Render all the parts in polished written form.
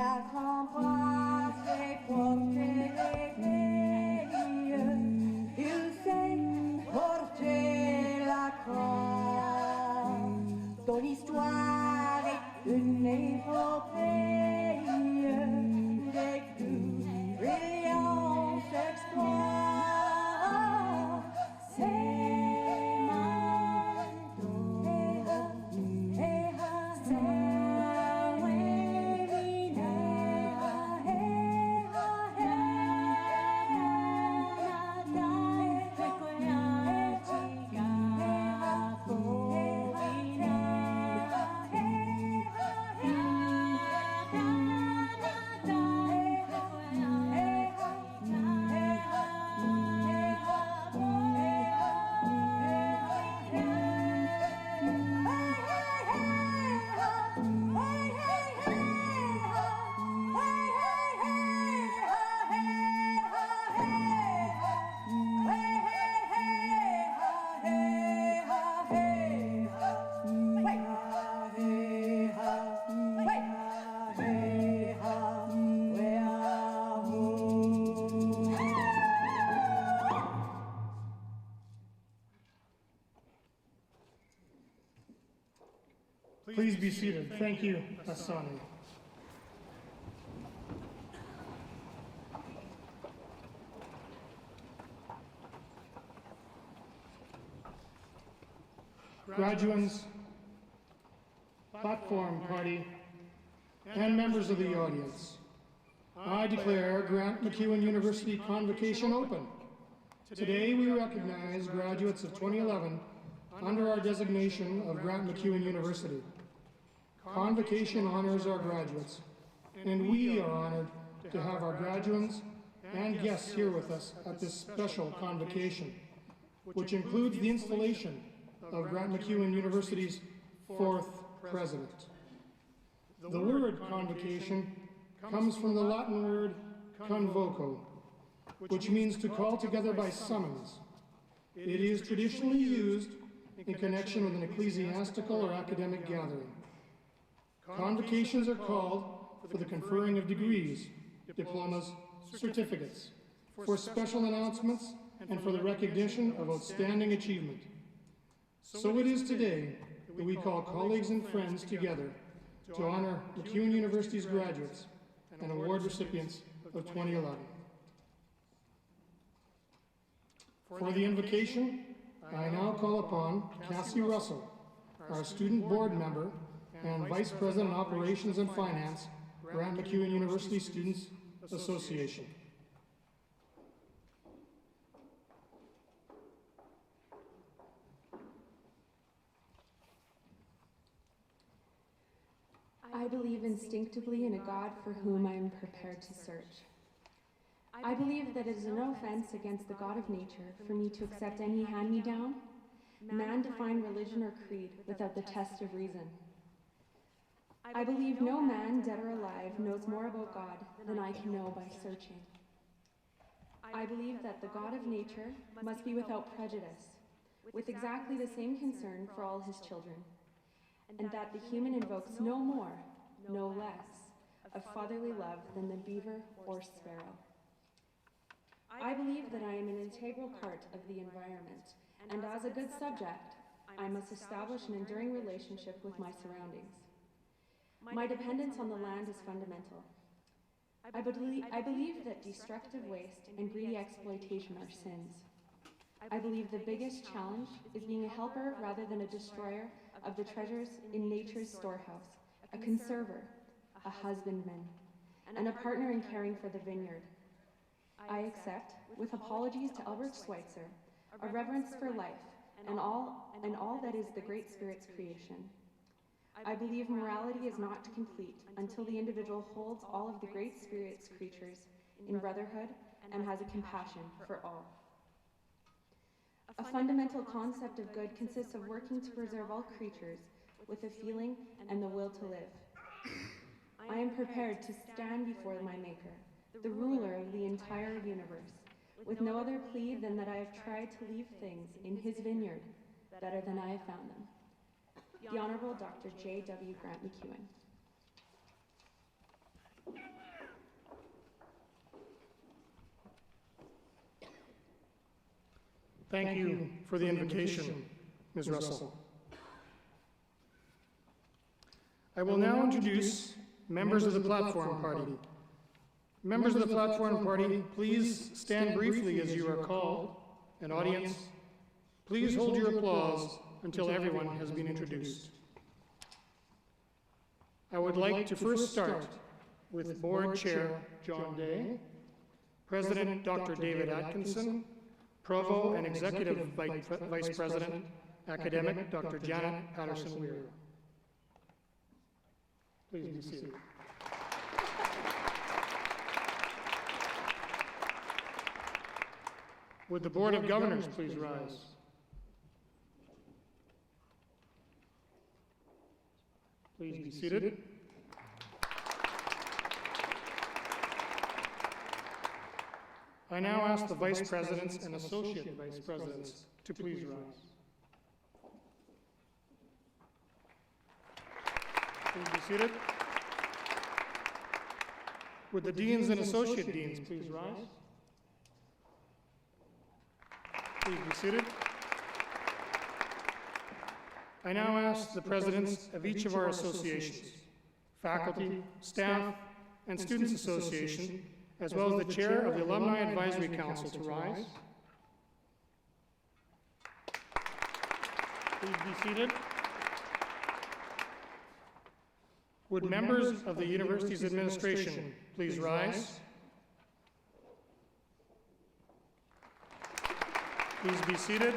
car embrasse et porte les pays. Il sait porter la croix. Ton histoire est une épopée des plus brillants exploits. C'est Please be seated. Thank you, Asani. Graduands, platform party, and members of the audience, I declare Grant MacEwan University Convocation open. Today we recognize graduates of 2011 under our designation of Grant MacEwan University. Convocation honors our graduates, and we are honored to have our graduands and guests here with us at this special convocation, which includes the installation of Grant MacEwan University's 4th president. The word convocation comes from the Latin word convoco, which means to call together by summons. It is traditionally used in connection with an ecclesiastical or academic gathering. Convocations are called for the conferring of degrees, diplomas, certificates, for special announcements, and for the recognition of outstanding achievement. So it is today that we call colleagues and friends together to honor MacEwan University's graduates and award recipients of 2011. For the invocation, I now call upon Cassie Russell, our student board member and Vice President Operations and Finance, Grant MacEwan University Students Association. I believe instinctively in a God for whom I am prepared to search. I believe that it is no offense against the God of nature for me to accept any hand-me-down, man-defined religion or creed without the test of reason. I believe no man, dead or alive, knows more about God than I can know by searching. I believe that the God of nature must be without prejudice, with exactly the same concern for all his children, and that the human invokes no more, no less, of fatherly love than the beaver or sparrow. I believe that I am an integral part of the environment, and as a good subject, I must establish an enduring relationship with my surroundings. My dependence on the land is fundamental. I believe that destructive waste and greedy exploitation are sins. I believe the biggest challenge is being a helper rather than a destroyer of the treasures in nature's storehouse, a conserver, a husbandman, and a partner in caring for the vineyard. I accept, with apologies to Albert Schweitzer, a reverence for life and all that is the Great Spirit's creation. I believe morality is not complete until the individual holds all of the Great Spirit's creatures in brotherhood and has a compassion for all. A fundamental concept of good consists of working to preserve all creatures with a feeling and the will to live. I am prepared to stand before my Maker, the ruler of the entire universe, with no other plea than that I have tried to leave things in his vineyard better than I have found them. The Honorable Dr. J.W. Grant MacEwan. Thank you for the invitation, Ms. Russell. I will now introduce members of the Platform Party. Members of the Platform Party, please stand briefly as you are called. And audience, please hold your applause until everyone has been introduced. I would like to first start with Board Chair John Day, President Dr. David Atkinson, Provost and Executive Vice President, Academic Dr. Janet Patterson-Weir. Please be seated. Would the Board of Governors please rise? Please be seated. I now ask the Vice Presidents and Associate Vice Presidents to please rise. Please be seated. Would the Deans and Associate Deans please rise? Please be seated. I now ask the presidents of each of our associations, faculty, staff, and Students Association, as well as the chair of the Alumni Advisory Council to rise. Please be seated. Would members of the university's administration please rise? Please be seated.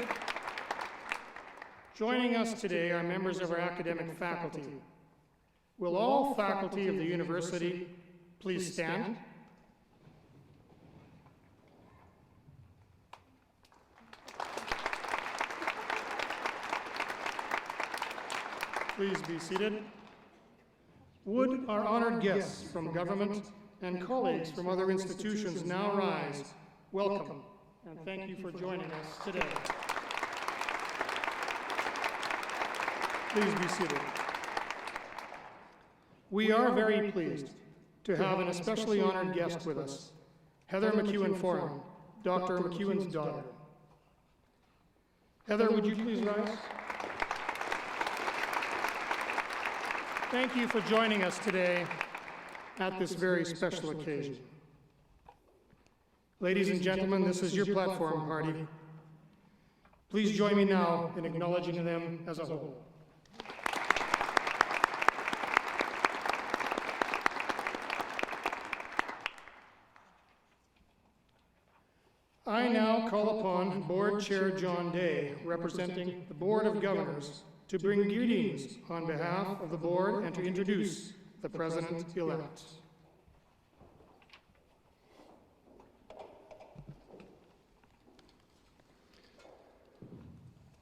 Joining us today are members of our academic faculty. Will all faculty of the university please stand? Please be seated. Would our honored guests from government and colleagues from other institutions now rise? Welcome, and thank you for joining us today. Please be seated. We are very pleased to have an especially honored guest with us, Heather MacEwan Foran, Dr. MacEwan's daughter. Heather, would you please rise? Thank you for joining us today at this very special occasion. Ladies and gentlemen, this is your Platform Party. Please join me now in acknowledging them as a whole. I now call upon Board Chair John Day, representing the Board of Governors, to bring greetings on behalf of the Board and to introduce the President-elect.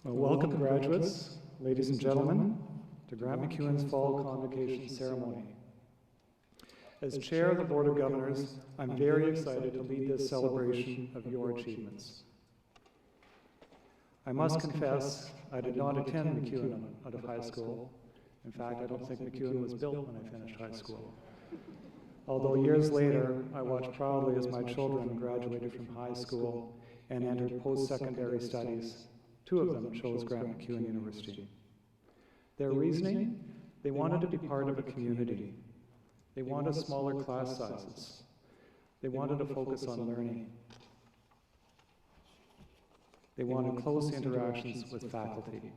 Well, welcome, graduates, ladies and gentlemen, to Grant MacEwan's Fall Convocation Ceremony. As Chair of the Board of Governors, I'm very excited to lead this celebration of your achievements. I must confess, I did not attend MacEwan out of high school. In fact, I don't think MacEwan was built when I finished high school. Although years later, I watched proudly as my children graduated from high school and entered post-secondary studies. Two of them chose Grant MacEwan University. Their reasoning? They wanted to be part of a community. They wanted smaller class sizes. They wanted to focus on learning. They wanted close interactions with faculty.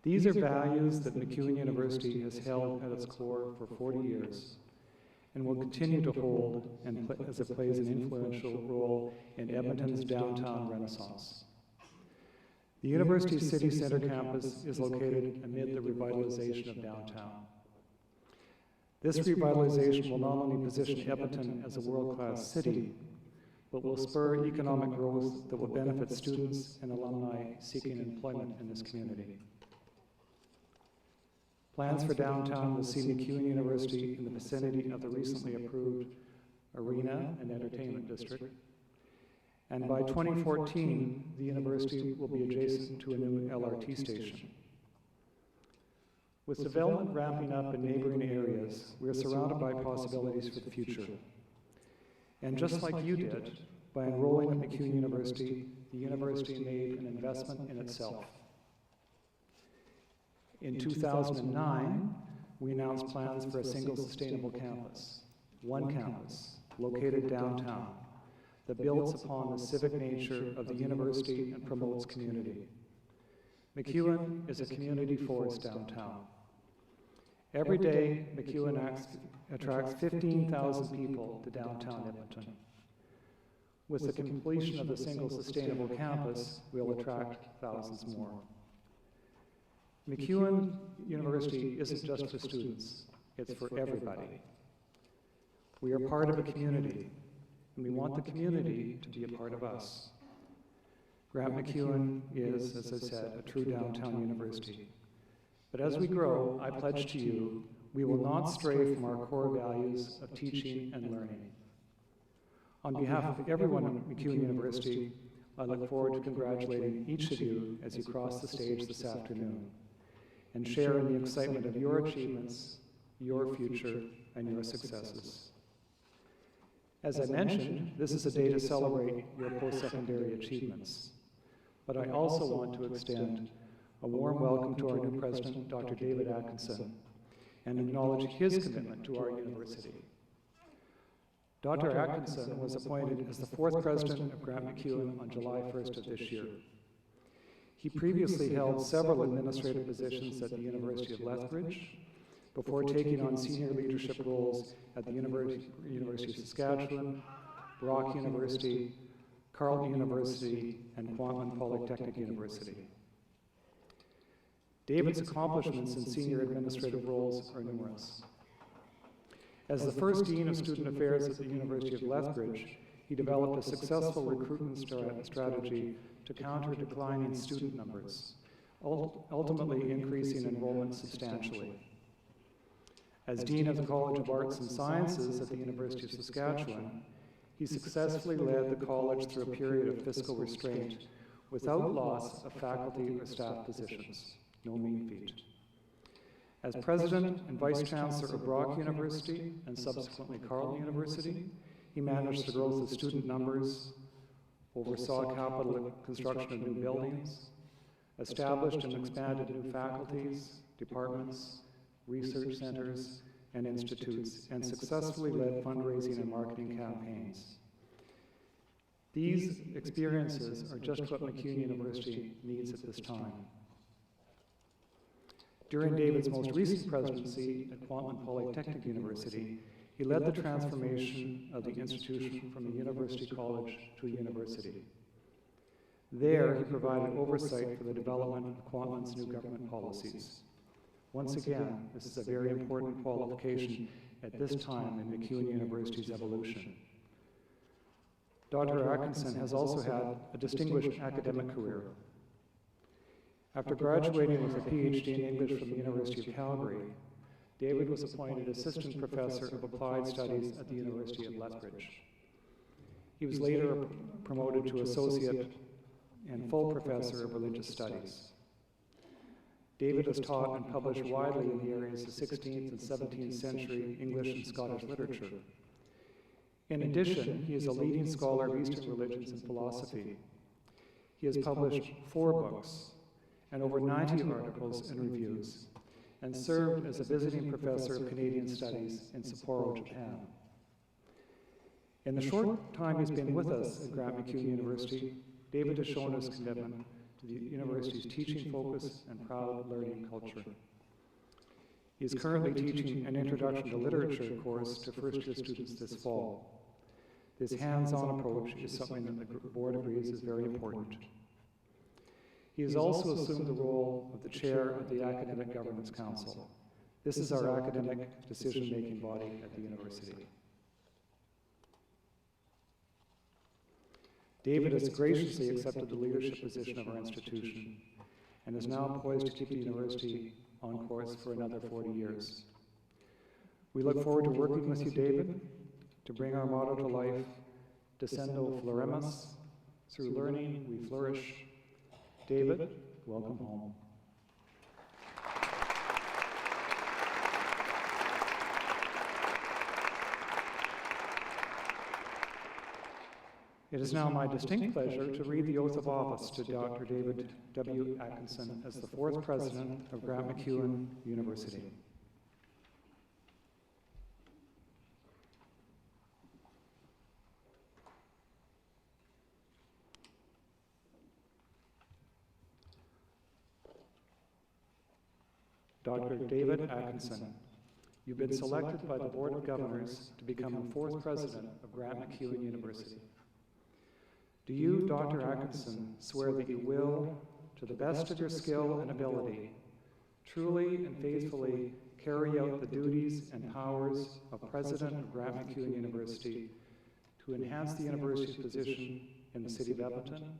These are values that MacEwan University has held at its core for 40 years and will continue to hold as it plays an influential role in Edmonton's downtown renaissance. The university's city center campus is located amid the revitalization of downtown. This revitalization will not only position Edmonton as a world-class city, but will spur economic growth that will benefit students and alumni seeking employment in this community. Plans for downtown will see MacEwan University in the vicinity of the recently approved Arena and Entertainment District. And by 2014, the university will be adjacent to a new LRT station. With development ramping up in neighboring areas, we are surrounded by possibilities for the future. And just like you did, by enrolling at MacEwan University, the university made an investment in itself. In 2009, we announced plans for a single sustainable campus, one campus, located downtown, that builds upon the civic nature of the university and promotes community. MacEwan is a community force downtown. Every day, MacEwan attracts 15,000 people to downtown Edmonton. With the completion of the single sustainable campus, we'll attract thousands more. MacEwan University isn't just for students, it's for everybody. We are part of a community, and we want the community to be a part of us. Grant MacEwan is, as I said, a true downtown university. But as we grow, I pledge to you, we will not stray from our core values of teaching and learning. On behalf of everyone at MacEwan University, I look forward to congratulating each of you as you cross the stage this afternoon and share in the excitement of your achievements, your future, and your successes. As I mentioned, this is a day to celebrate your post-secondary achievements. But I also want to extend a warm welcome to our new president, Dr. David Atkinson, and acknowledge his commitment to our university. Dr. Atkinson was appointed as the 4th president of Grant MacEwan on July 1st of this year. He previously held several administrative positions at the University of Lethbridge before taking on senior leadership roles at the University of Saskatchewan, Brock University, Carleton University, and Kwantlen Polytechnic University. David's accomplishments in senior administrative roles are numerous. As the first Dean of Student Affairs at the University of Lethbridge, he developed a successful recruitment strategy to counter declining student numbers, ultimately increasing enrollment substantially. As Dean of the College of Arts and Sciences at the University of Saskatchewan, he successfully led the college through a period of fiscal restraint without loss of faculty or staff positions. No mean feat. As president and vice chancellor of Brock University and subsequently Carleton University, he managed the growth of student numbers, oversaw capital construction of new buildings, established and expanded new faculties, departments, research centers, and institutes, and successfully led fundraising and marketing campaigns. These experiences are just what MacEwan University needs at this time. During David's most recent presidency at Kwantlen Polytechnic University, he led the transformation of the institution from a university college to a university. There, he provided oversight for the development of Kwantlen's new government policies. Once again, this is a very important qualification at this time in MacEwan University's evolution. Dr. Atkinson has also had a distinguished academic career. After graduating with a PhD in English from the University of Calgary, David was appointed Assistant Professor of Applied Studies at the University of Lethbridge. He was later promoted to Associate and Full Professor of Religious Studies. David has taught and published widely in the areas of 16th and 17th century English and Scottish literature. In addition, he is a leading scholar of Eastern religions and philosophy. He has published 4 books and over 90 articles and reviews, and served as a visiting professor of Canadian Studies in Sapporo, Japan. In the short time he's been with us at Grant MacEwan University, David has shown his commitment to the university's teaching focus and proud learning culture. He is currently teaching an Introduction to Literature course to first-year students this fall. This hands-on approach is something that the board agrees is very important. He has also assumed the role of the chair of the Academic Governance Council. This is our academic decision-making body at the university. David has graciously accepted the leadership position of our institution and is now poised to keep the university on course for another 40 years. We look forward to working with you, David, to bring our motto to life, Descendo Floremus, through learning we flourish. David, welcome home. It is now my distinct pleasure to read the oath of office to Dr. David W. Atkinson as the fourth president of Grant MacEwan University. Dr. David Atkinson, you've been selected by the Board of Governors to become the fourth president of Grant MacEwan University. Do you, Dr. Atkinson, swear that you will, to the best of your skill and ability, truly and faithfully carry out the duties and powers of President of Grant MacEwan University to enhance the university's position in the City of Edmonton,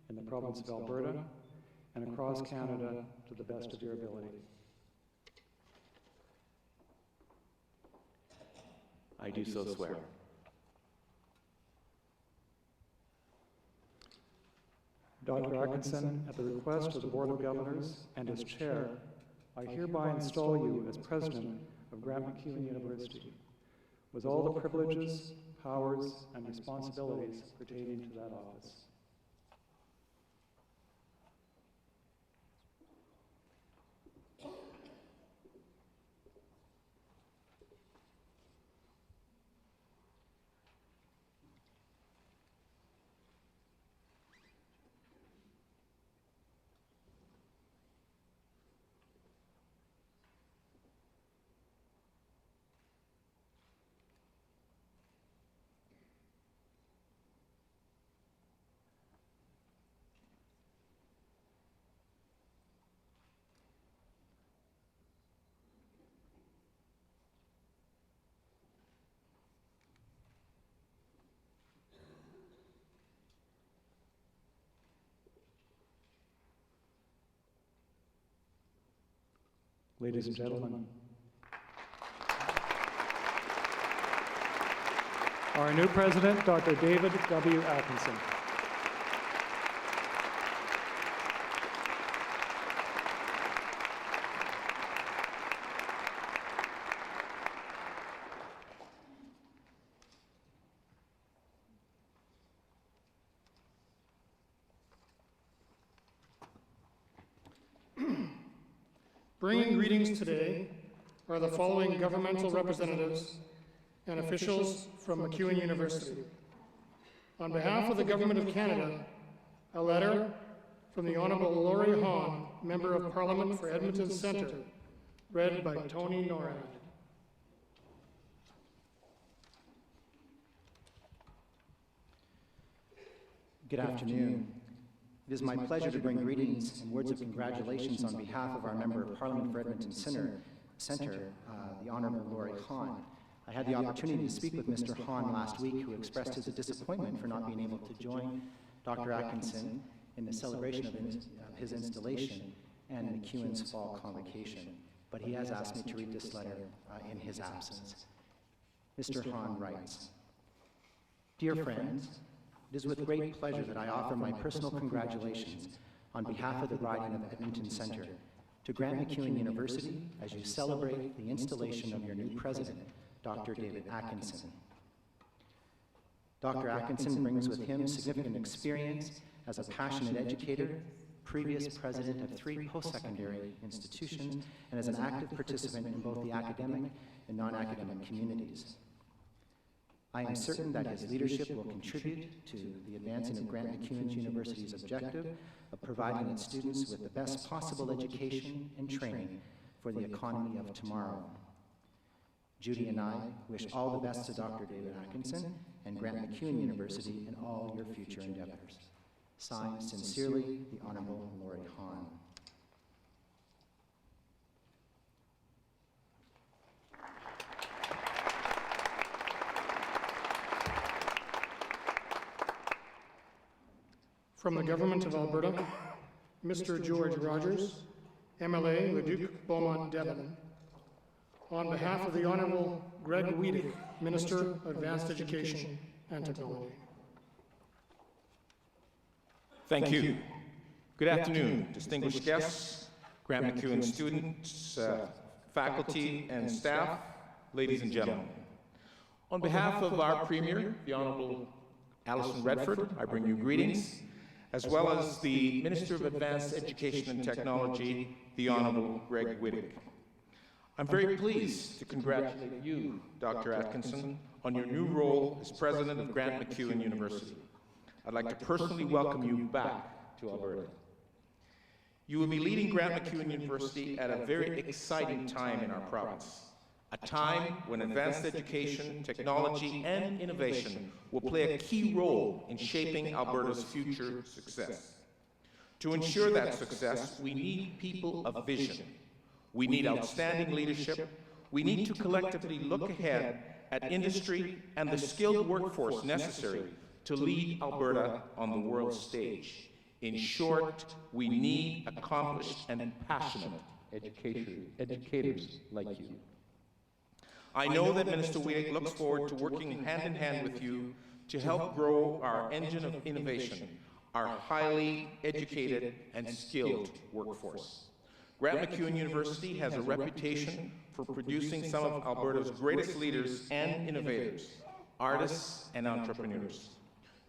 in the province of Alberta, and across Canada to the best of your ability? I do so swear. Dr. Atkinson, at the request of the Board of Governors and as Chair, I hereby install you as President of Grant MacEwan University, with all the privileges, powers, and responsibilities pertaining to that office. Ladies and gentlemen, our new president, Dr. David W. Atkinson. Bringing greetings today are the following governmental representatives and officials from MacEwan University. On behalf of the Government of Canada, a letter from the Honourable Laurie Hahn, Member of Parliament for Edmonton Centre, read by Tony Norad. Good afternoon. It is my pleasure to bring greetings and words of congratulations on behalf of our Member of Parliament for Edmonton Centre, the Honourable Laurie Hahn. I had the opportunity to speak with Mr. Hahn last week, who expressed his disappointment for not being able to join Dr. Atkinson in the celebration of his installation and MacEwan's fall convocation. But he has asked me to read this letter in his absence. Mr. Hahn writes, "Dear friends, it is with great pleasure that I offer my personal congratulations on behalf of the riding of Edmonton Centre to Grant MacEwan University as you celebrate the installation of your new president, Dr. David Atkinson. Dr. Atkinson brings with him significant experience as a passionate educator, previous president of 3 post-secondary institutions, and as an active participant in both the academic and non-academic communities. I am certain that his leadership will contribute to the advancing of Grant MacEwan University's objective of providing its students with the best possible education and training for the economy of tomorrow. Judy and I wish all the best to Dr. David Atkinson and Grant MacEwan University in all your future endeavors. Signed, sincerely, the Honourable Laurie Hahn." From the Government of Alberta, Mr. George Rogers, MLA, Leduc, Beaumont, Devon. On behalf of the Honourable Greg Weedick, Minister of Advanced Education and Technology. Thank you. Good afternoon, distinguished guests, Grant MacEwan students, faculty and staff, ladies and gentlemen. On behalf of our Premier, the Honourable Alison Redford, I bring you greetings, as well as the Minister of Advanced Education and Technology, the Honorable Greg Whittick. I'm very pleased to congratulate you, Dr. Atkinson, on your new role as President of Grant MacEwan University. I'd like to personally welcome you back to Alberta. You will be leading Grant MacEwan University at a very exciting time in our province, a time when advanced education, technology, and innovation will play a key role in shaping Alberta's future success. To ensure that success, we need people of vision. We need outstanding leadership. We need to collectively look ahead at industry and the skilled workforce necessary to lead Alberta on the world stage. In short, we need accomplished and passionate educators like you. I know that Minister Whittick looks forward to working hand in hand with you to help grow our engine of innovation, our highly educated and skilled workforce. Grant MacEwan University has a reputation for producing some of Alberta's greatest leaders and innovators, artists and entrepreneurs,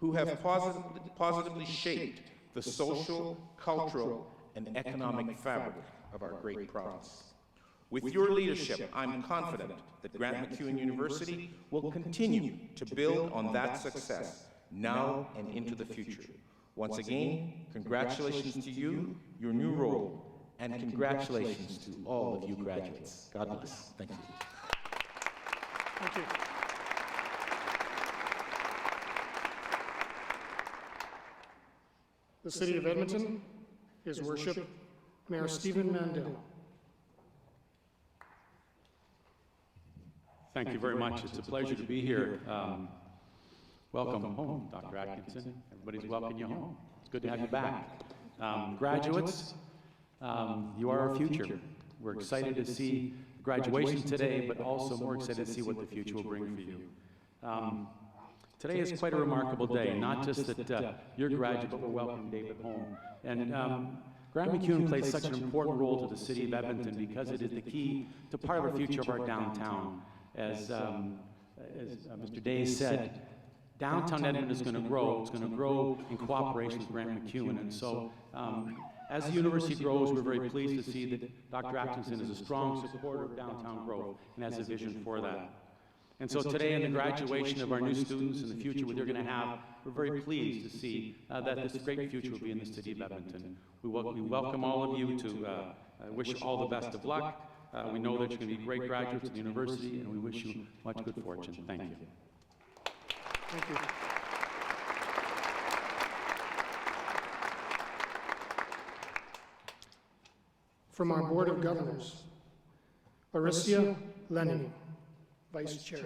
who have positively shaped the social, cultural, and economic fabric of our great province. With your leadership, I'm confident that Grant MacEwan University will continue to build on that success now and into the future. Once again, congratulations to you, your new role, and congratulations to all of you graduates. God bless. Thank you. Thank you. The City of Edmonton, His Worship, Mayor Stephen Mandel. Thank you very much. It's a pleasure to be here. Welcome home, Dr. Atkinson. Everybody's welcoming you home. It's good to have you back. Graduates, you are our future. We're excited to see graduation today, but also more excited to see what the future will bring for you. Today is quite a remarkable day, not just that you're graduate, but we're welcoming David home. And Grant MacEwan plays such an important role to the City of Edmonton because it is the key to part of the future of our downtown. As Mr. Day said, downtown Edmonton is going to grow. It's going to grow in cooperation with Grant MacEwan. And so, as the university grows, we're very pleased to see that Dr. Atkinson is a strong supporter of downtown growth and has a vision for that. And so today, in the graduation of our new students and the future they're going to have, we're very pleased to see that this great future will be in the City of Edmonton. We welcome all of you to wish you all the best of luck. We know that you're going to be great graduates of the university, and we wish you much good fortune. Thank you. Thank you. From our Board of Governors, Aricia Lennon, Vice Chair.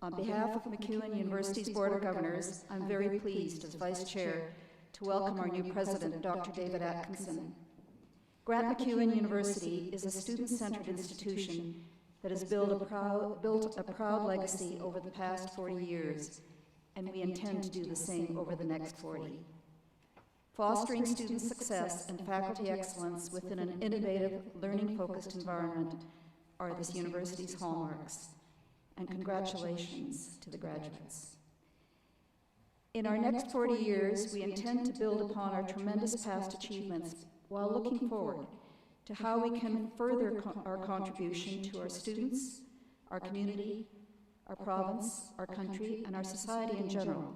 On behalf of MacEwan University's Board of Governors, I'm very pleased as Vice Chair to welcome our new President, Dr. David Atkinson. Grant MacEwan University is a student-centered institution that has built a proud legacy over the past 40 years, and we intend to do the same over the next 40. Fostering student success and faculty excellence within an innovative, learning-focused environment are this university's hallmarks. And congratulations to the graduates. In our next 40 years, we intend to build upon our tremendous past achievements while looking forward to how we can further our contribution to our students, our community, our province, our country, and our society in general.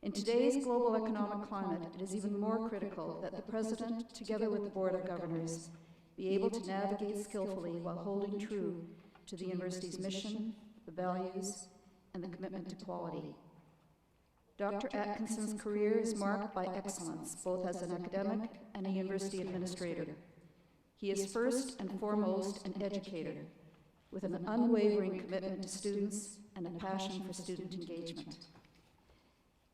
In today's global economic climate, it is even more critical that the President, together with the Board of Governors, be able to navigate skillfully while holding true to the university's mission, the values, and the commitment to quality. Dr. Atkinson's career is marked by excellence, both as an academic and a university administrator. He is first and foremost an educator, with an unwavering commitment to students and a passion for student engagement.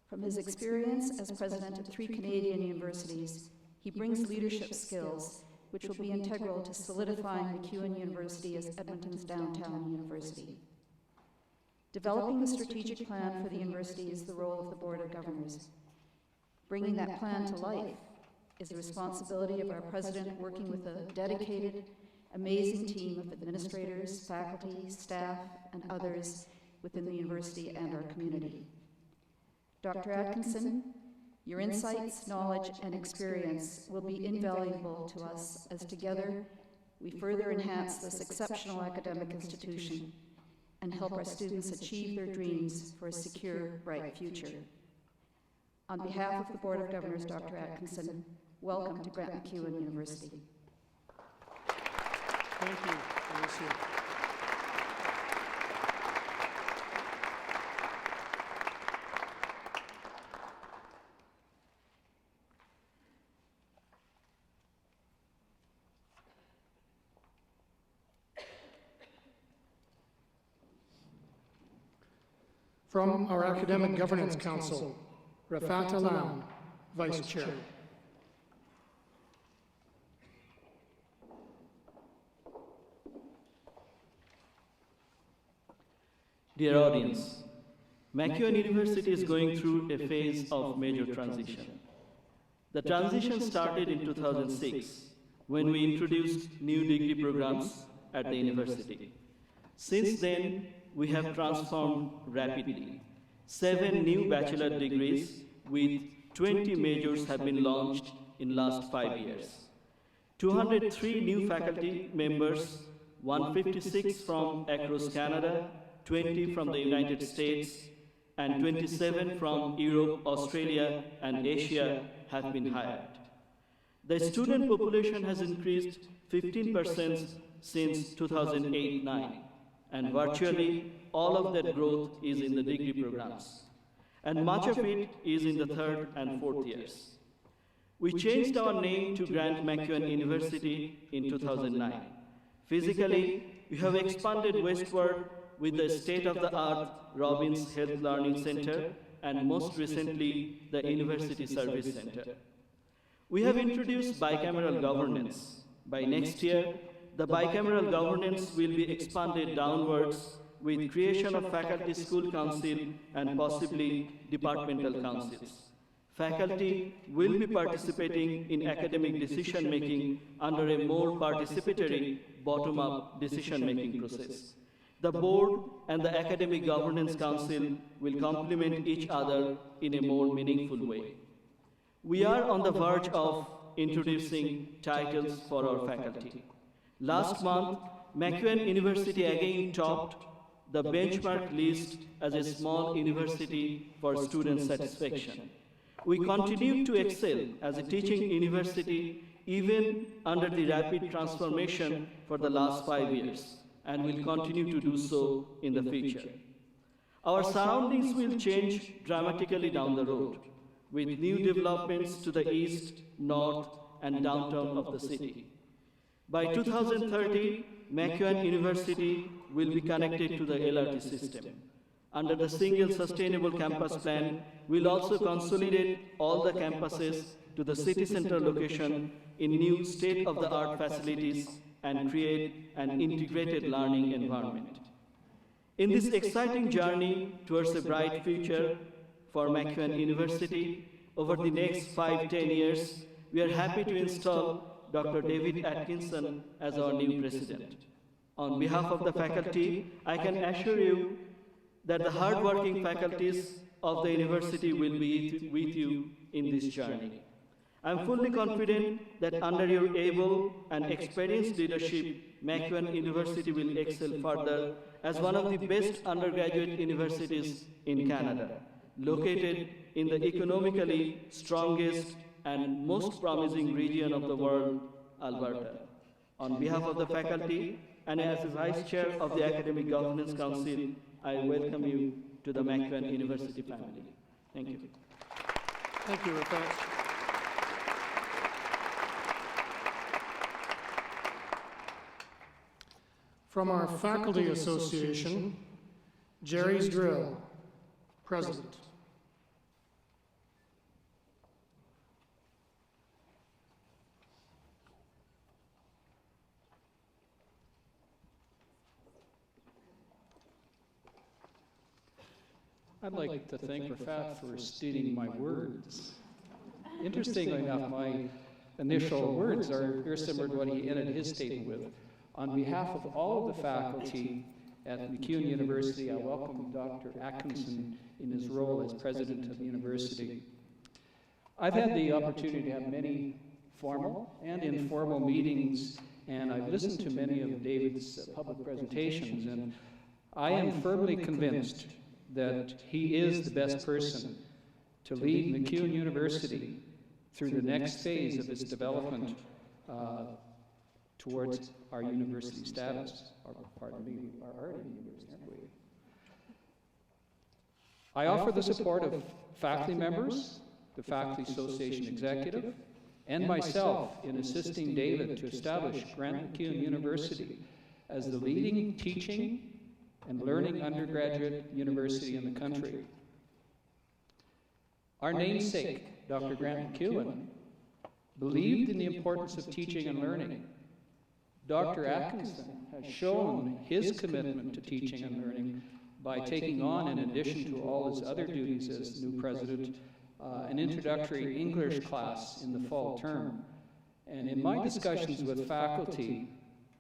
From his experience as president of 3 Canadian universities, he brings leadership skills which will be integral to solidifying MacEwan University as Edmonton's downtown university. Developing the strategic plan for the university is the role of the Board of Governors. Bringing that plan to life is the responsibility of our president working with a dedicated, amazing team of administrators, faculty, staff, and others within the university and our community. Dr. Atkinson, your insights, knowledge, and experience will be invaluable to us as together we further enhance this exceptional academic institution and help our students achieve their dreams for a secure, bright future. On behalf of the Board of Governors, Dr. Atkinson, welcome to Grant MacEwan University. Thank you, Alicia. From our Academic Governance Council, Rafat Alam, Vice Chair. Dear audience, MacEwan University is going through a phase of major transition. The transition started in 2006 when we introduced new degree programs at the university. Since then, we have transformed rapidly. 7 new bachelor degrees with 20 majors have been launched in last 5 years. 203 new faculty members, 156 from across Canada, 20 from the United States, and 27 from Europe, Australia, and Asia have been hired. The student population has increased 15% since 2008-9, and virtually all of that growth is in the degree programs, and much of it is in the 3rd and 4th years. We changed our name to Grant MacEwan University in 2009. Physically, we have expanded westward with the state-of-the-art Robbins Health Learning Center and most recently, the University Service Center. We have introduced bicameral governance. By next year, the bicameral governance will be expanded downwards with creation of faculty school council and possibly departmental councils. Faculty will be participating in academic decision-making under a more participatory bottom-up decision-making process. The board and the academic governance council will complement each other in a more meaningful way. We are on the verge of introducing titles for our faculty. Last month, MacEwan University again topped the benchmark list as a small university for student satisfaction. We continue to excel as a teaching university even under the rapid transformation for the last 5 years, and will continue to do so in the future. Our surroundings will change dramatically down the road, with new developments to the east, north, and downtown of the city. By 2030, MacEwan University will be connected to the LRT system. Under the single sustainable campus plan, we'll also consolidate all the campuses to the city center location in new state-of-the-art facilities and create an integrated learning environment. In this exciting journey towards a bright future for MacEwan University, over the next 5-10 years, we are happy to install Dr. David Atkinson as our new president. On behalf of the faculty, I can assure you that the hardworking faculties of the university will be with you in this journey. I'm fully confident that under your able and experienced leadership, MacEwan University will excel further as one of the best undergraduate universities in Canada, located in the economically strongest and most promising region of the world, Alberta. On behalf of the faculty and as the Vice Chair of the Academic Governance Council, I welcome you to the MacEwan University family. Thank you. Thank you, Rafat. From our Faculty Association, Jerry's Drill, President. I'd like to thank Rafat for stating my words. Interestingly enough, my initial words are very similar to what he ended his statement with. On behalf of all of the faculty at MacEwan University, I welcome Dr. Atkinson in his role as president of the university. I've had the opportunity to have many formal and informal meetings, and I've listened to many of David's public presentations, and I am firmly convinced that he is the best person to lead MacEwan University through the next phase of its development towards our university status, or pardon me, our university, aren't we? I offer the support of faculty members, the Faculty Association Executive, and myself in assisting David to establish Grant MacEwan University as the leading teaching and learning undergraduate university in the country. Our namesake, Dr. Grant MacEwan, believed in the importance of teaching and learning. Dr. Atkinson has shown his commitment to teaching and learning by taking on, in addition to all his other duties as new president, an introductory English class in the fall term. And in my discussions with faculty,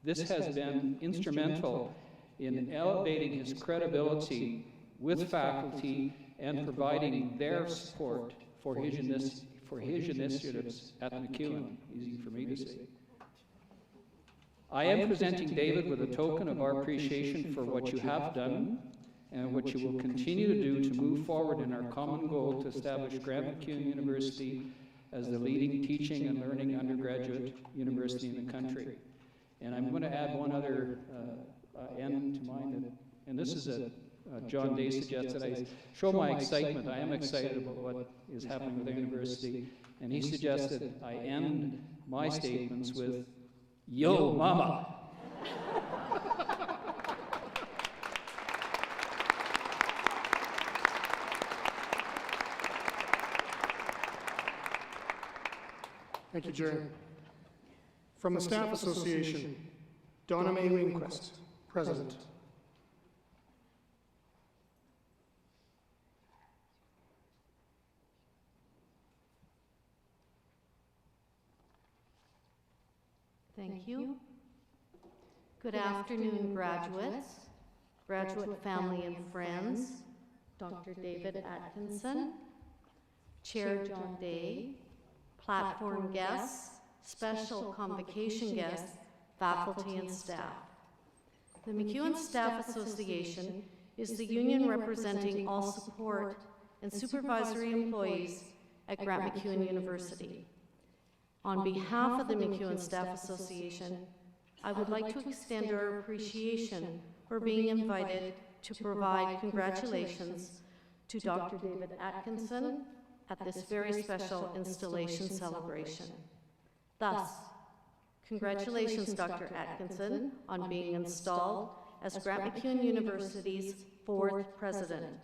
this has been instrumental in elevating his credibility with faculty and providing their support for his initiatives at MacEwan. Easy for me to say. I am presenting David with a token of our appreciation for what you have done and what you will continue to do to move forward in our common goal to establish Grant MacEwan University as the leading teaching and learning undergraduate university in the country. And I'm going to add one other end to mine, and this is John Day suggested I show my excitement. I am excited about what is happening with the university, and he suggested I end my statements with, "Yo, mama." Thank you, Jerry. From the Staff Association, Donna Mae Winquist, President. Thank you. Good afternoon, graduates, graduate family and friends, Dr. David Atkinson, Chair John Day, platform guests, special convocation guests, faculty and staff. The MacEwan Staff Association is the union representing all support and supervisory employees at Grant MacEwan University. On behalf of the MacEwan Staff Association, I would like to extend our appreciation for being invited to provide congratulations to Dr. David Atkinson at this very special installation celebration. Thus, congratulations, Dr. Atkinson, on being installed as Grant MacEwan University's 4th president.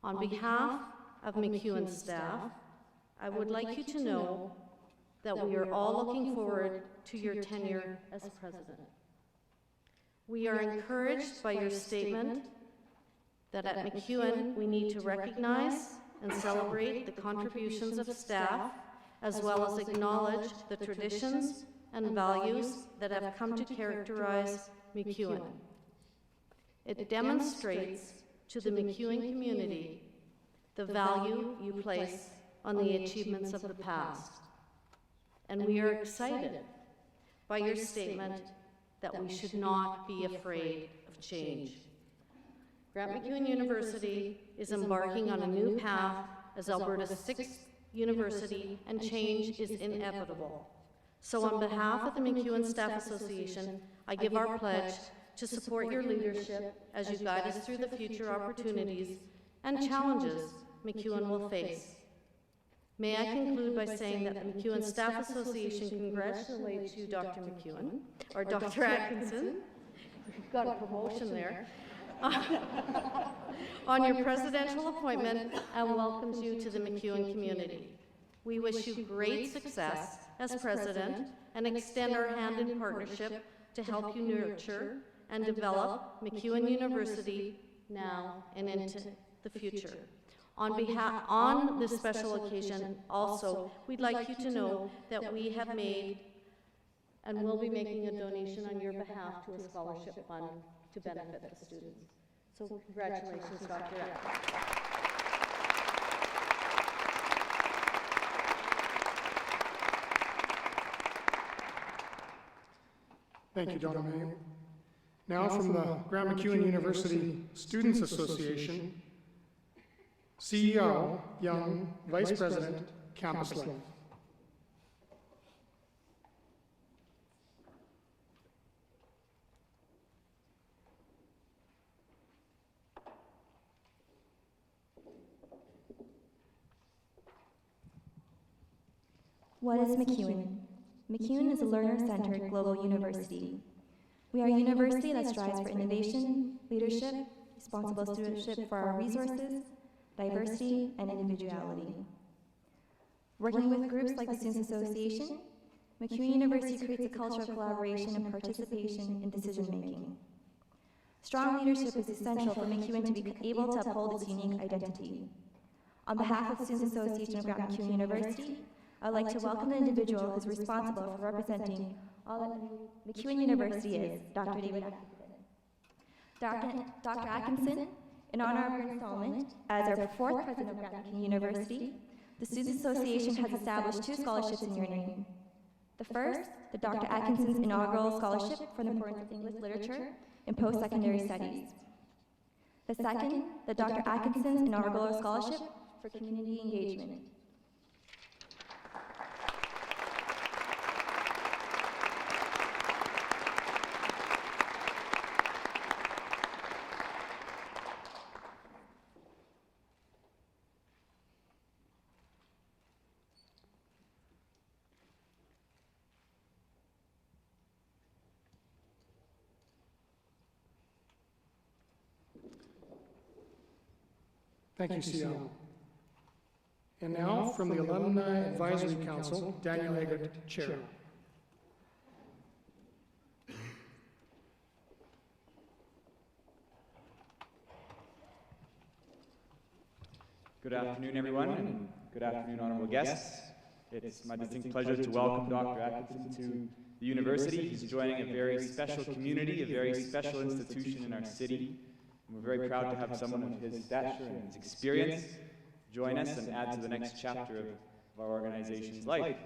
On behalf of MacEwan staff, I would like you to know that we are all looking forward to your tenure as president. We are encouraged by your statement that at MacEwan we need to recognize and celebrate the contributions of staff, as well as acknowledge the traditions and values that have come to characterize MacEwan. It demonstrates to the MacEwan community the value you place on the achievements of the past. And we are excited by your statement that we should not be afraid of change. Grant MacEwan University is embarking on a new path as Alberta's 6th university, and change is inevitable. So on behalf of the MacEwan Staff Association, I give our pledge to support your leadership as you guide us through the future opportunities and challenges MacEwan will face. May I conclude by saying that the MacEwan Staff Association congratulates you, Dr. MacEwan, or Dr. Atkinson, you've got a promotion there, on your presidential appointment and welcomes you to the MacEwan community. We wish you great success as president and extend our hand in partnership to help you nurture and develop MacEwan University now and into the future. On this special occasion, also, we'd like you to know that we have made and will be making a donation on your behalf to a scholarship fund to benefit the students. So congratulations, Dr. Atkinson. Thank you, Donna May. Now from the Grant MacEwan University Students Association, CEO, Young, Vice President, Campus Life. What is MacEwan? MacEwan is a learner-centered global university. We are a university that strives for innovation, leadership, responsible stewardship for our resources, diversity, and individuality. Working with groups like the Students Association, MacEwan University creates a culture of collaboration and participation in decision-making. Strong leadership is essential for MacEwan to be able to uphold its unique identity. On behalf of the Students Association of Grant MacEwan University, I would like to welcome the individual who is responsible for representing all that MacEwan University is, Dr. David Atkinson. Dr. Atkinson, in honor of your installment as our 4th president of Grant MacEwan University, the Students Association has established 2 scholarships in your name. The first, the Dr. Atkinson's inaugural scholarship for the importance of English literature in post-secondary studies. The second, the Dr. Atkinson's inaugural scholarship for community engagement. Thank you, CEO. And now, from the Alumni Advisory Council, Daniel Eggert, Chair. Good afternoon, everyone, and good afternoon, honorable guests. It's my distinct pleasure to welcome Dr. Atkinson to the university. He's joining a very special community, a very special institution in our city. And we're very proud to have someone of his stature and his experience join us and add to the next chapter of our organization's life.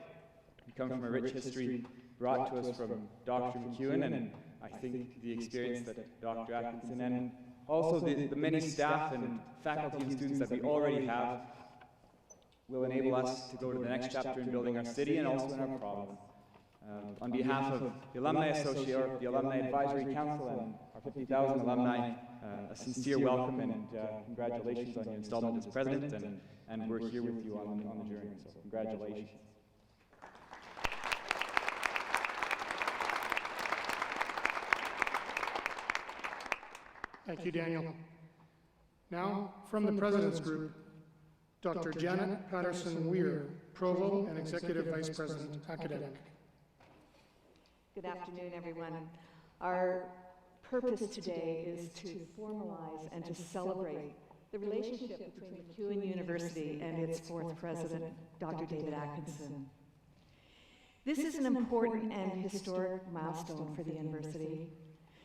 We come from a rich history brought to us from Dr. MacEwan, and I think the experience that Dr. Atkinson and also the many staff and faculty and students that we already have will enable us to go to the next chapter in building our city and also in our province. On behalf of the Alumni Association, the Alumni Advisory Council, and our 50,000 alumni, a sincere welcome and congratulations on your installment as president, and we're here with you on the journey, so congratulations. Thank you, Daniel. Now, from the President's Group, Dr. Janet Patterson-Weir, Provost and Executive Vice President, Academic. Good afternoon, everyone. Our purpose today is to formalize and to celebrate the relationship between MacEwan University and its 4th president, Dr. David Atkinson. This is an important and historic milestone for the university.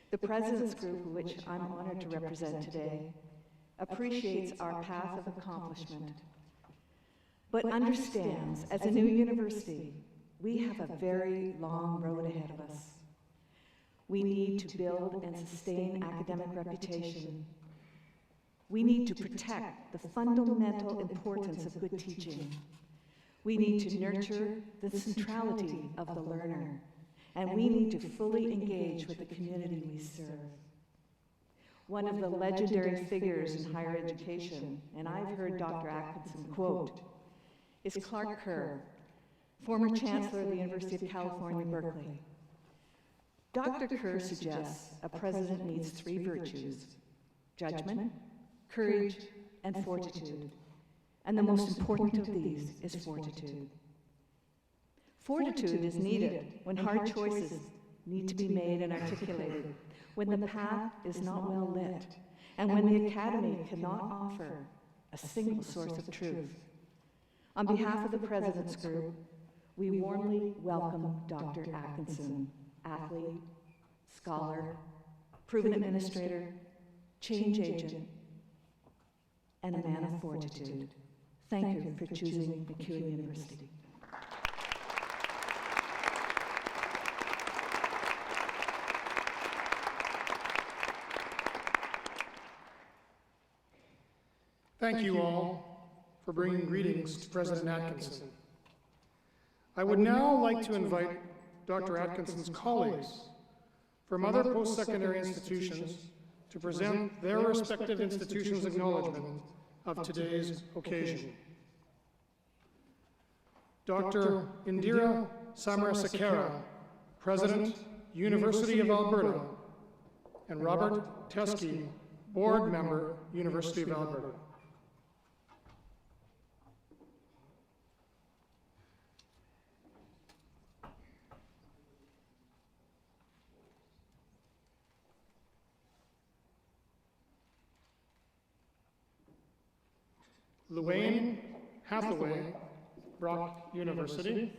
The President's Group, which I'm honored to represent today, appreciates our path of accomplishment, but understands, as a new university, we have a very long road ahead of us. We need to build and sustain academic reputation. We need to protect the fundamental importance of good teaching. We need to nurture the centrality of the learner, and we need to fully engage with the community we serve. One of the legendary figures in higher education, and I've heard Dr. Atkinson quote, is Clark Kerr, former Chancellor of the University of California, Berkeley. Dr. Kerr suggests a president needs 3 virtues: judgment, courage, and fortitude. And the most important of these is fortitude. Fortitude is needed when hard choices need to be made and articulated, when the path is not well lit, and when the academy cannot offer a single source of truth. On behalf of the President's Group, we warmly welcome Dr. Atkinson, athlete, scholar, proven administrator, change agent, and a man of fortitude. Thank you for choosing MacEwan University. Thank you all for bringing greetings to President Atkinson. I would now like to invite Dr. Atkinson's colleagues from other post-secondary institutions to present their respective institutions' acknowledgement of today's occasion. Dr. Indira Samarasekera, President, University of Alberta, and Robert Teskey, Board Member, University of Alberta. Luane Hathaway, Brock University.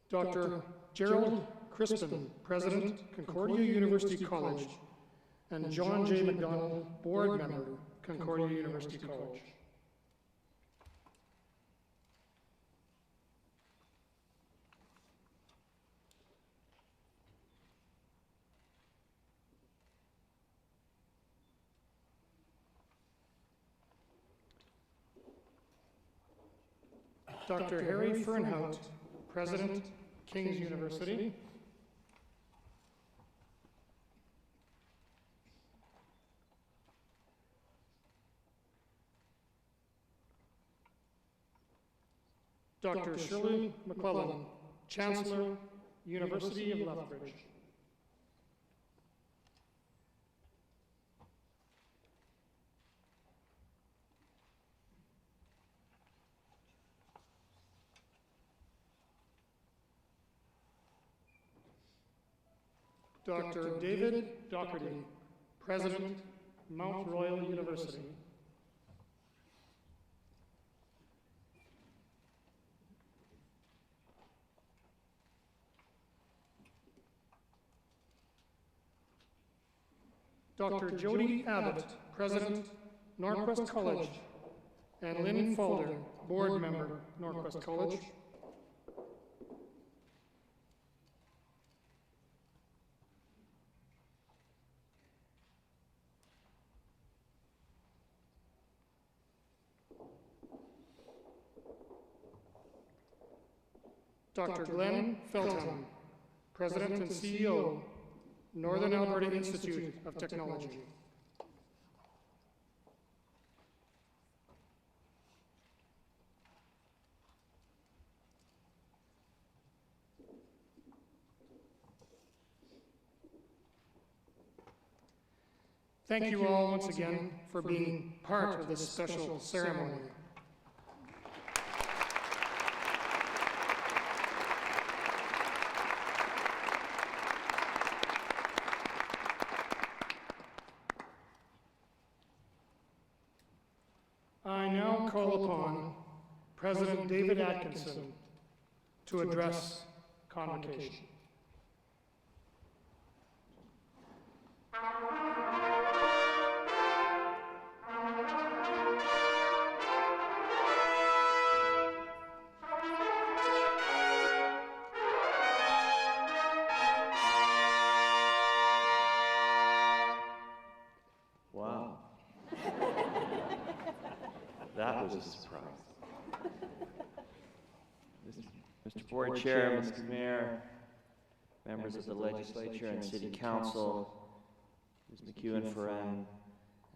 Dr. Gerald Crispin, President, Concordia University College, and John J. McDonald, Board Member, Concordia University College. Dr. Harry Fernhout, President, King's University. Dr. Shirley McClellan, Chancellor, University of Lethbridge. Dr. David Doherty, President, Mount Royal University. Dr. Jody Abbott, President, Northwest College, and Lynn Falder, Board Member, Northwest College. Dr. Glenn Feltham, President and CEO, Northern Alberta Institute of Technology. Thank you all once again for being part of this special ceremony. I now call upon President David Atkinson to address Convocation. Wow. That was a surprise. Mr. Board Chair, Mr. Mayor, members of the Legislature and City Council, Ms. MacEwan,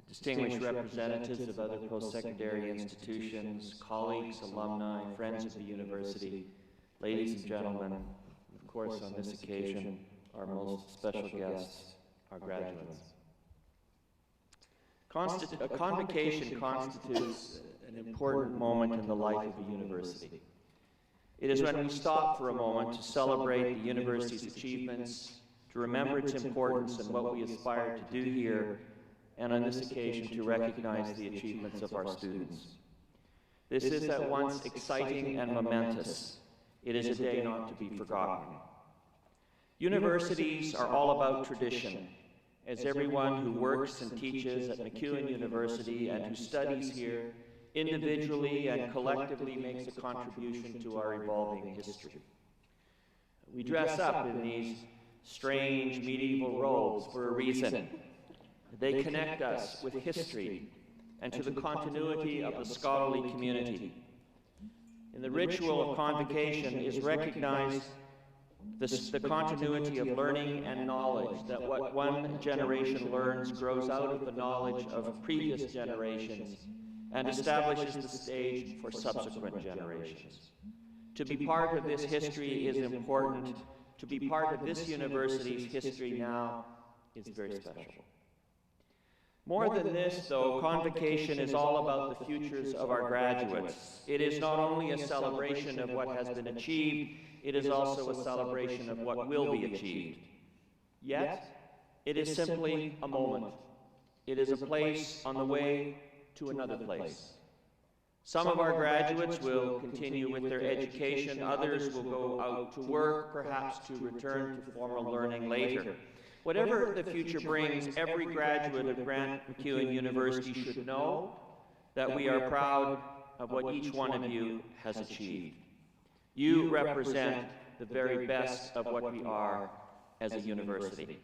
distinguished representatives of other post-secondary institutions, colleagues, alumni, friends of the university, ladies and gentlemen, and of course on this occasion, our most special guests, our graduates. A convocation constitutes an important moment in the life of a university. It is when we stop for a moment to celebrate the university's achievements, to remember its importance and what we aspire to do here, and on this occasion to recognize the achievements of our students. This is at once exciting and momentous. It is a day not to be forgotten. Universities are all about tradition, as everyone who works and teaches at MacEwan University and who studies here individually and collectively makes a contribution to our evolving history. We dress up in these strange medieval robes for a reason. They connect us with history and to the continuity of the scholarly community. In the ritual of Convocation is recognized the continuity of learning and knowledge, that what one generation learns grows out of the knowledge of previous generations and establishes the stage for subsequent generations. To be part of this history is important. To be part of this university's history now is very special. More than this, though, Convocation is all about the futures of our graduates. It is not only a celebration of what has been achieved, it is also a celebration of what will be achieved. Yet, it is simply a moment. It is a place on the way to another place. Some of our graduates will continue with their education, others will go out to work, perhaps to return to formal learning later. Whatever the future brings, every graduate of Grant MacEwan University should know that we are proud of what each one of you has achieved. You represent the very best of what we are as a university.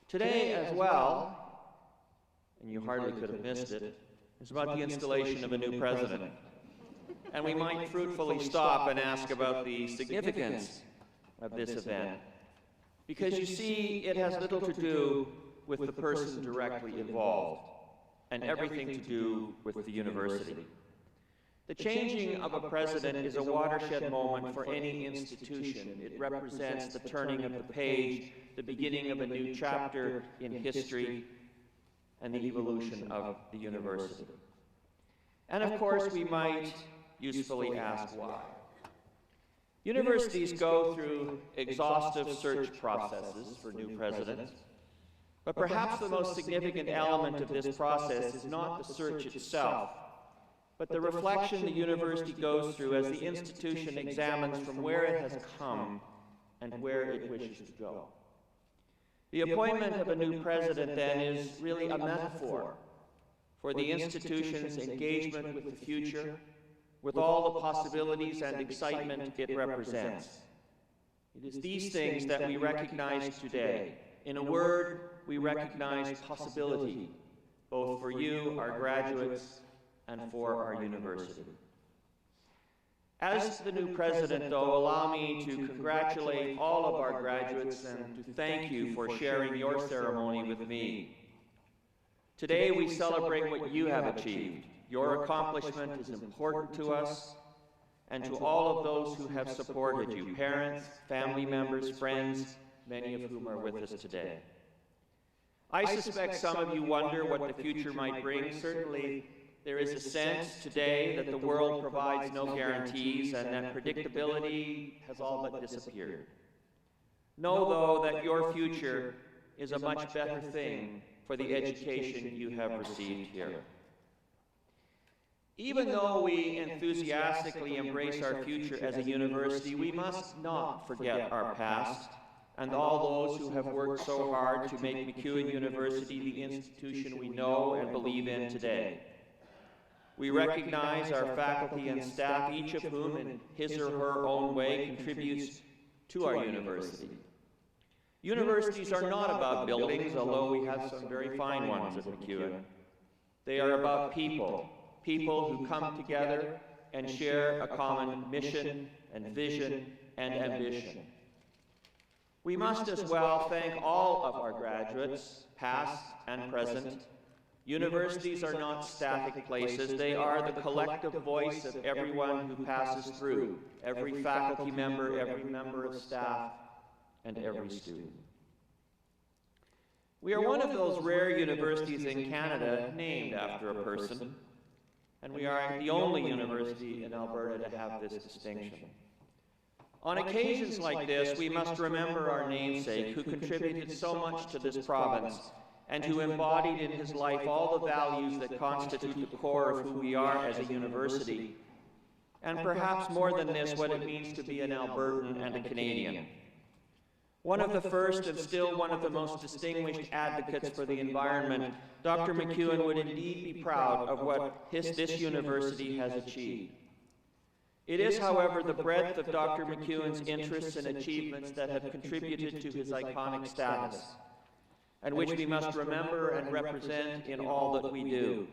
Today as well, and you hardly could have missed it, is about the installation of a new president. And we might fruitfully stop and ask about the significance of this event. Because you see, it has little to do with the person directly involved, and everything to do with the university. The changing of a president is a watershed moment for any institution. It represents the turning of the page, the beginning of a new chapter in history, and the evolution of the university. And of course, we might usefully ask why. Universities go through exhaustive search processes for new presidents, but perhaps the most significant element of this process is not the search itself, but the reflection the university goes through as the institution examines from where it has come and where it wishes to go. The appointment of a new president, then, is really a metaphor for the institution's engagement with the future, with all the possibilities and excitement it represents. It is these things that we recognize today. In a word, we recognize possibility, both for you, our graduates, and for our university. As the new president, though, allow me to congratulate all of our graduates and to thank you for sharing your ceremony with me. Today we celebrate what you have achieved. Your accomplishment is important to us and to all of those who have supported you, parents, family members, friends, many of whom are with us today. I suspect some of you wonder what the future might bring. Certainly, there is a sense today that the world provides no guarantees and that predictability has all but disappeared. Know, though, that your future is a much better thing for the education you have received here. Even though we enthusiastically embrace our future as a university, we must not forget our past and all those who have worked so hard to make MacEwan University the institution we know and believe in today. We recognize our faculty and staff, each of whom in his or her own way contributes to our university. Universities are not about buildings, although we have some very fine ones at MacEwan. They are about people. People who come together and share a common mission and vision and ambition. We must as well thank all of our graduates, past and present. Universities are not static places. They are the collective voice of everyone who passes through, every faculty member, every member of staff, and every student. We are one of those rare universities in Canada named after a person. and we are the only university in Alberta to have this distinction. On occasions like this, we must remember our namesake, who contributed so much to this province, and who embodied in his life all the values that constitute the core of who we are as a university, and perhaps more than this, what it means to be an Albertan and a Canadian. One of the first and still one of the most distinguished advocates for the environment, Dr. MacEwan would indeed be proud of what this university has achieved. It is, however, the breadth of Dr. MacEwan's interests and achievements that have contributed to his iconic status, and which we must remember and represent in all that we do.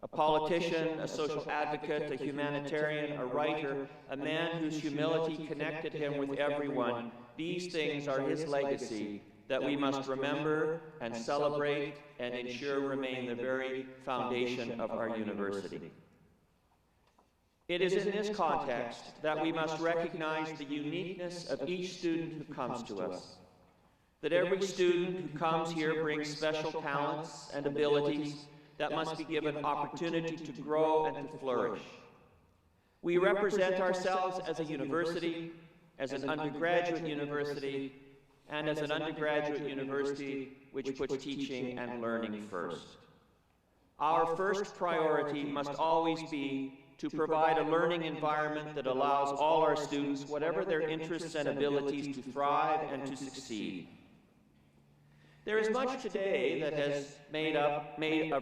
A politician, a social advocate, a humanitarian, a writer, a man whose humility connected him with everyone, these things are his legacy that we must remember and celebrate and ensure remain the very foundation of our university. It is in this context that we must recognize the uniqueness of each student who comes to us, that every student who comes here brings special talents and abilities that must be given opportunity to grow and to flourish. We represent ourselves as a university, as an undergraduate university, and as an undergraduate university which puts teaching and learning first. Our first priority must always be to provide a learning environment that allows all our students, whatever their interests and abilities, to thrive and to succeed. There is much today that has made of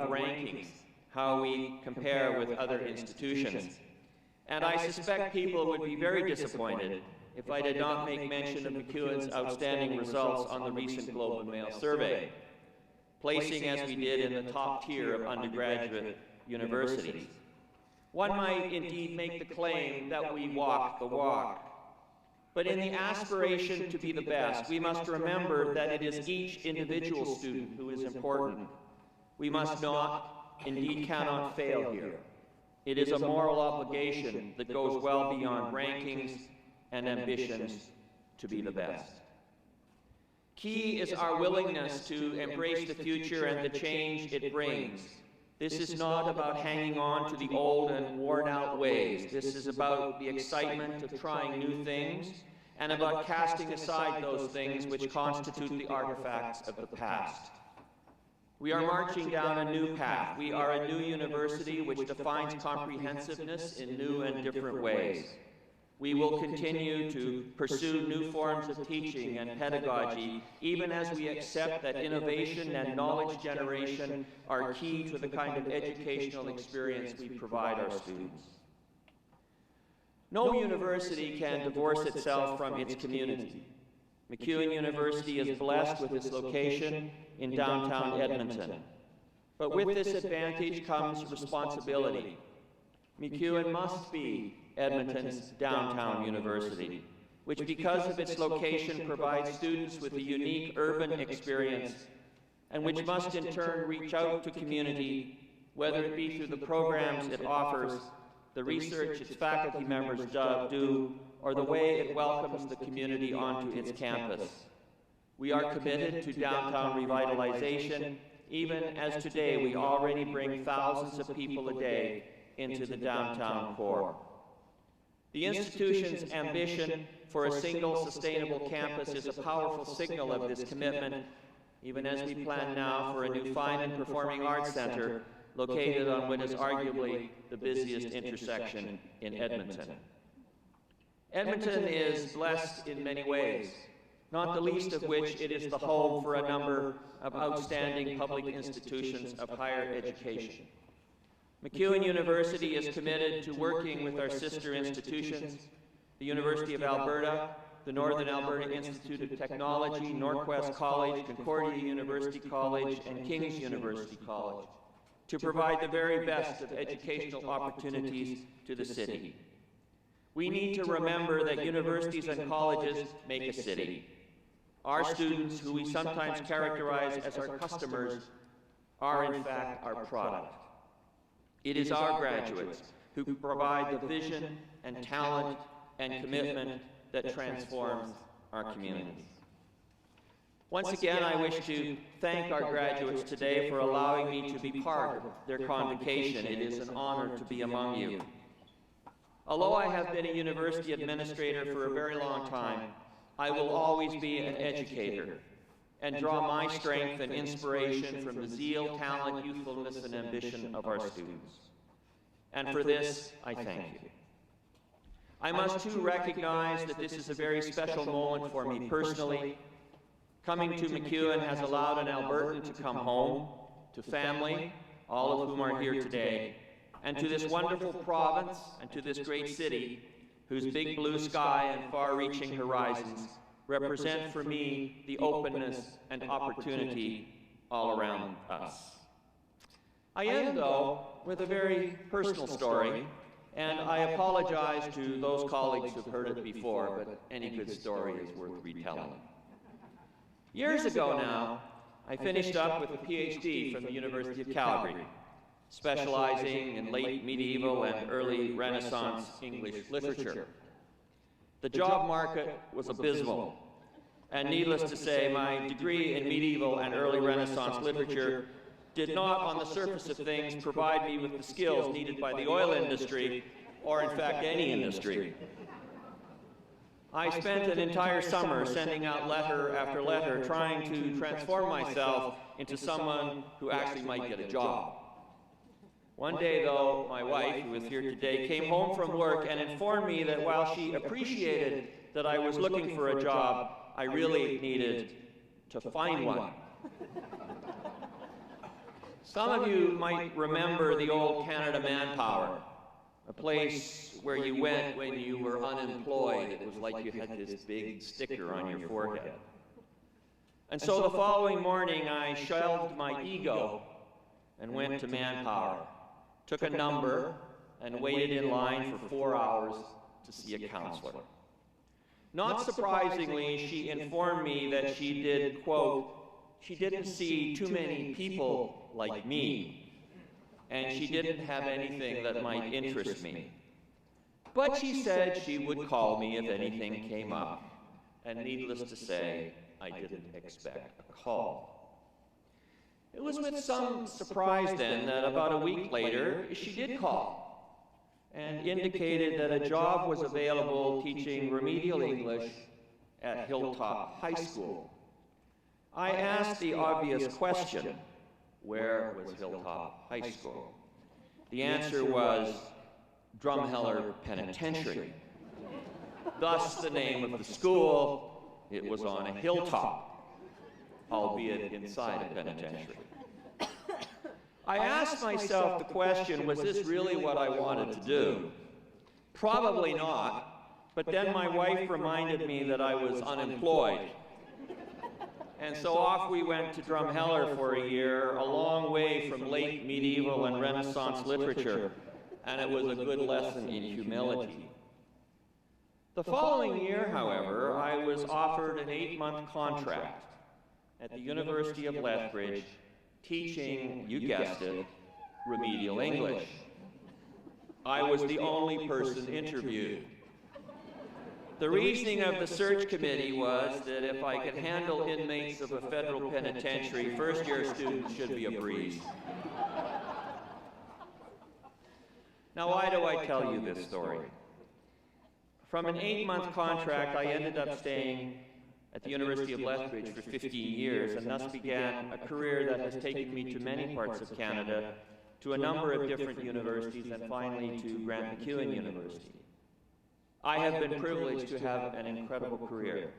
rankings, how we compare with other institutions. And I suspect people would be very disappointed if I did not make mention of MacEwan's outstanding results on the recent Globe and Mail survey, placing as we did in the top tier of undergraduate universities. One might indeed make the claim that we walk the walk. But in the aspiration to be the best, we must remember that it is each individual student who is important. We must not, indeed cannot fail here. It is a moral obligation that goes well beyond rankings and ambitions to be the best. Key is our willingness to embrace the future and the change it brings. This is not about hanging on to the old and worn-out ways. This is about the excitement of trying new things and about casting aside those things which constitute the artifacts of the past. We are marching down a new path. We are a new university which defines comprehensiveness in new and different ways. We will continue to pursue new forms of teaching and pedagogy, even as we accept that innovation and knowledge generation are key to the kind of educational experience we provide our students. No university can divorce itself from its community. MacEwan University is blessed with its location in downtown Edmonton. But with this advantage comes responsibility. MacEwan must be Edmonton's downtown university, which because of its location provides students with a unique urban experience and which must in turn reach out to community, whether it be through the programs it offers, the research its faculty members do, or the way it welcomes the community onto its campus. We are committed to downtown revitalization, even as today we already bring thousands of people a day into the downtown core. The institution's ambition for a single sustainable campus is a powerful signal of this commitment, even as we plan now for a new fine and performing arts center located on what is arguably the busiest intersection in Edmonton. Edmonton is blessed in many ways, not the least of which it is the home for a number of outstanding public institutions of higher education. MacEwan University is committed to working with our sister institutions, the University of Alberta, the Northern Alberta Institute of Technology, Northwest College, Concordia University College, and King's University College, to provide the very best of educational opportunities to the city. We need to remember that universities and colleges make a city. Our students, who we sometimes characterize as our customers, are in fact our product. It is our graduates who provide the vision and talent and commitment that transforms our communities. Once again, I wish to thank our graduates today for allowing me to be part of their convocation. It is an honor to be among you. Although I have been a university administrator for a very long time, I will always be an educator and draw my strength and inspiration from the zeal, talent, youthfulness, and ambition of our students. And for this, I thank you. I must too recognize that this is a very special moment for me personally. Coming to MacEwan has allowed an Albertan to come home, to family, all of whom are here today, and to this wonderful province and to this great city, whose big blue sky and far-reaching horizons represent for me the openness and opportunity all around us. I end, though, with a very personal story, and I apologize to those colleagues who've heard it before, but any good story is worth retelling. Years ago now, I finished up with a PhD from the University of Calgary, specializing in late medieval and early Renaissance English literature. The job market was abysmal, and needless to say, my degree in medieval and early Renaissance literature did not, on the surface of things, provide me with the skills needed by the oil industry, or in fact any industry. I spent an entire summer sending out letter after letter, trying to transform myself into someone who actually might get a job. One day, though, my wife, who is here today, came home from work and informed me that while she appreciated that I was looking for a job, I really needed to find one. Some of you might remember the old Canada Manpower, a place where you went when you were unemployed. It was like you had this big sticker on your forehead. And so the following morning, I shelved my ego and went to Manpower, took a number, and waited in line for 4 hours to see a counselor. Not surprisingly, she informed me that she did, quote, she didn't see too many people like me, and she didn't have anything that might interest me. But she said she would call me if anything came up, and needless to say, I didn't expect a call. It was with some surprise then that about a week later, she did call and indicated that a job was available teaching remedial English at Hilltop High School. I asked the obvious question, where was Hilltop High School? The answer was Drumheller Penitentiary. Thus the name of the school. It was on a hilltop, albeit inside a penitentiary. I asked myself the question, was this really what I wanted to do? Probably not, but then my wife reminded me that I was unemployed. And so off we went to Drumheller for a year, a long way from late medieval and Renaissance literature, and it was a good lesson in humility. The following year, however, I was offered an 8-month contract at the University of Lethbridge, teaching, you guessed it, remedial English. I was the only person interviewed. The reasoning of the search committee was that if I could handle inmates of a federal penitentiary, first-year students should be a breeze. Now, why do I tell you this story? From an 8-month contract, I ended up staying at the University of Lethbridge for 15 years, and thus began a career that has taken me to many parts of Canada, to a number of different universities, and finally to Grant MacEwan University. I have been privileged to have an incredible career,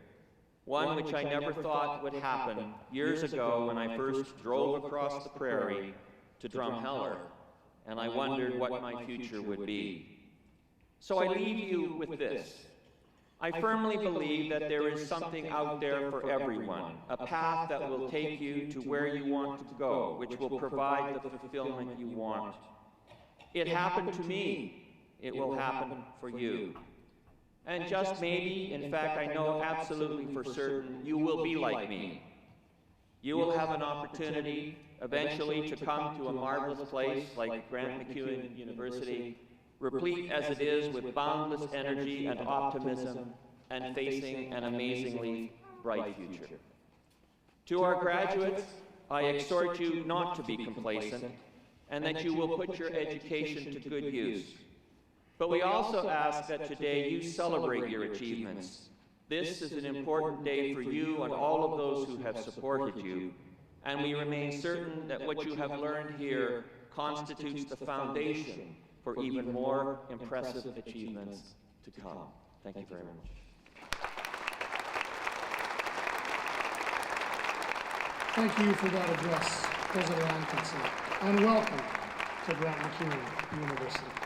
one which I never thought would happen years ago when I first drove across the prairie to Drumheller, and I wondered what my future would be. So I leave you with this. I firmly believe that there is something out there for everyone, a path that will take you to where you want to go, which will provide the fulfillment you want. It happened to me. It will happen for you. And just maybe, in fact, I know absolutely for certain, you will be like me. You will have an opportunity eventually to come to a marvelous place like Grant MacEwan University, replete as it is with boundless energy and optimism, and facing an amazingly bright future. To our graduates, I exhort you not to be complacent and that you will put your education to good use. But we also ask that today you celebrate your achievements. This is an important day for you and all of those who have supported you, and we remain certain that what you have learned here constitutes the foundation for even more impressive achievements to come. Thank you very much. Thank you for that address, President Atkinson, and welcome to Grant MacEwan University.